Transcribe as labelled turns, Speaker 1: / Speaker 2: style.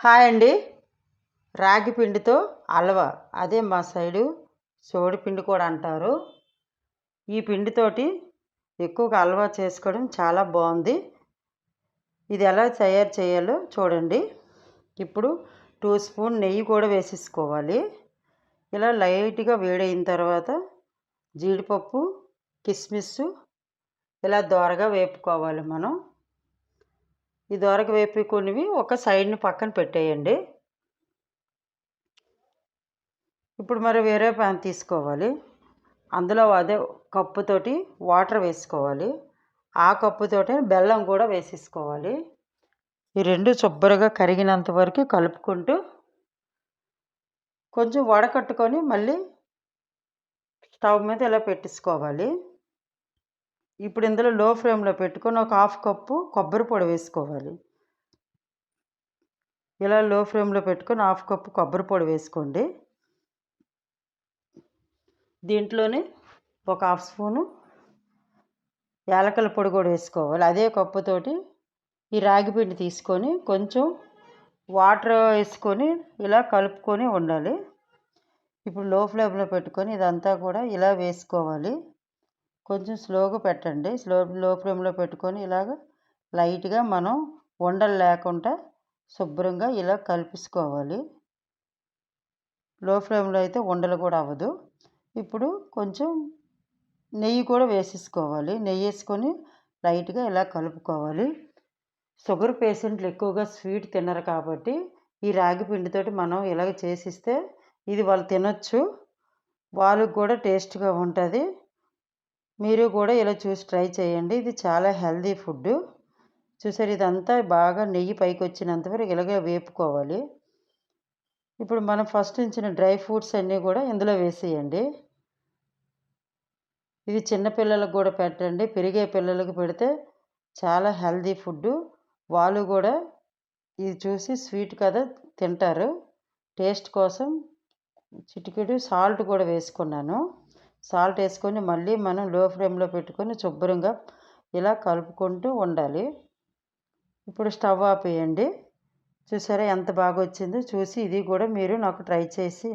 Speaker 1: Hi అండి. రాగి పిండితో హల్వా, అదే మా సైడు సోడి పిండి కూడా అంటారు. ఈ పిండితోటి ఎక్కువగా హల్వా చేసుకోవడం చాలా బాగుంది. ఇది ఎలా తయారు చేయాలో చూడండి. ఇప్పుడు 2 స్పూన్ నెయ్యి కూడా వేసేసుకోవాలి. ఇలా లైట్గా వేడైన తర్వాత జీడిపప్పు, కిస్మిస్ ఇలా దోరగా వేపుకోవాలి మనం. ఈ దోరగా వేపుకునేవి ఒక సైడ్ని పక్కన పెట్టేయండి. ఇప్పుడు మరి వేరే ప్యాన్ తీసుకోవాలి. అందులో అదే కప్పుతోటి వాటర్ వేసుకోవాలి. ఆ కప్పుతోటి బెల్లం కూడా వేసేసుకోవాలి. ఈ రెండు శుభ్రంగా కరిగినంత వరకు కలుపుకుంటూ కొంచెం వడకట్టుకొని మళ్ళీ స్టవ్ మీద ఇలా పెట్టేసుకోవాలి. ఇప్పుడు ఇందులో లో ఫ్లేమ్లో పెట్టుకొని ఒక 1/2 కప్పు కొబ్బరి పొడి వేసుకోవాలి. ఇలా లో ఫ్లేమ్లో పెట్టుకొని 1/2 కప్పు కొబ్బరి పొడి వేసుకోండి. దీంట్లోనే ఒక 1/2 స్పూను యాలకుల పొడి కూడా వేసుకోవాలి. అదే కప్పుతోటి ఈ రాగి పిండి తీసుకొని కొంచెం వాటర్ వేసుకొని ఇలా కలుపుకొని ఉండాలి. ఇప్పుడు లో ఫ్లేమ్లో పెట్టుకొని ఇదంతా కూడా ఇలా వేసుకోవాలి. కొంచెం స్లోగా పెట్టండి. లో ఫ్లేమ్లో పెట్టుకొని ఇలాగ లైట్గా మనం ఉండలు లేకుండా శుభ్రంగా ఇలా కలిపేసుకోవాలి. లో ఫ్లేమ్లో అయితే ఉండలు కూడా అవ్వదు. ఇప్పుడు కొంచెం నెయ్యి కూడా వేసేసుకోవాలి. నెయ్యి వేసుకొని లైట్గా ఇలా కలుపుకోవాలి. షుగర్ పేషెంట్లు ఎక్కువగా స్వీట్ తినరు కాబట్టి ఈ రాగి పిండితోటి మనం ఇలాగ చేసిస్తే ఇది వాళ్ళు తినొచ్చు. వాళ్ళకి కూడా టేస్ట్గా ఉంటుంది. మీరు కూడా ఇలా చూసి ట్రై చేయండి. ఇది చాలా హెల్దీ ఫుడ్. చూసారు, ఇదంతా బాగా నెయ్యి పైకి వచ్చినంత వరకు ఇలాగే వేపుకోవాలి. ఇప్పుడు మనం ఫస్ట్ ఉంచిన డ్రై ఫ్రూట్స్ అన్నీ కూడా ఇందులో వేసేయండి. ఇది చిన్నపిల్లలకు కూడా పెట్టండి. పెరిగే పిల్లలకు పెడితే చాలా హెల్దీ ఫుడ్. వాళ్ళు కూడా ఇది చూసి స్వీట్ కదా తింటారు. టేస్ట్ కోసం చిటికెడు సాల్ట్ కూడా వేసుకున్నాను. సాల్ట్ వేసుకొని మళ్ళీ మనం లో ఫ్లేమ్లో పెట్టుకొని శుభ్రంగా ఇలా కలుపుకుంటూ ఉండాలి. ఇప్పుడు స్టవ్ ఆపేయండి. చూసారా ఎంత బాగా వచ్చిందో. చూసి ఇది కూడా మీరు నాకు ట్రై చేసి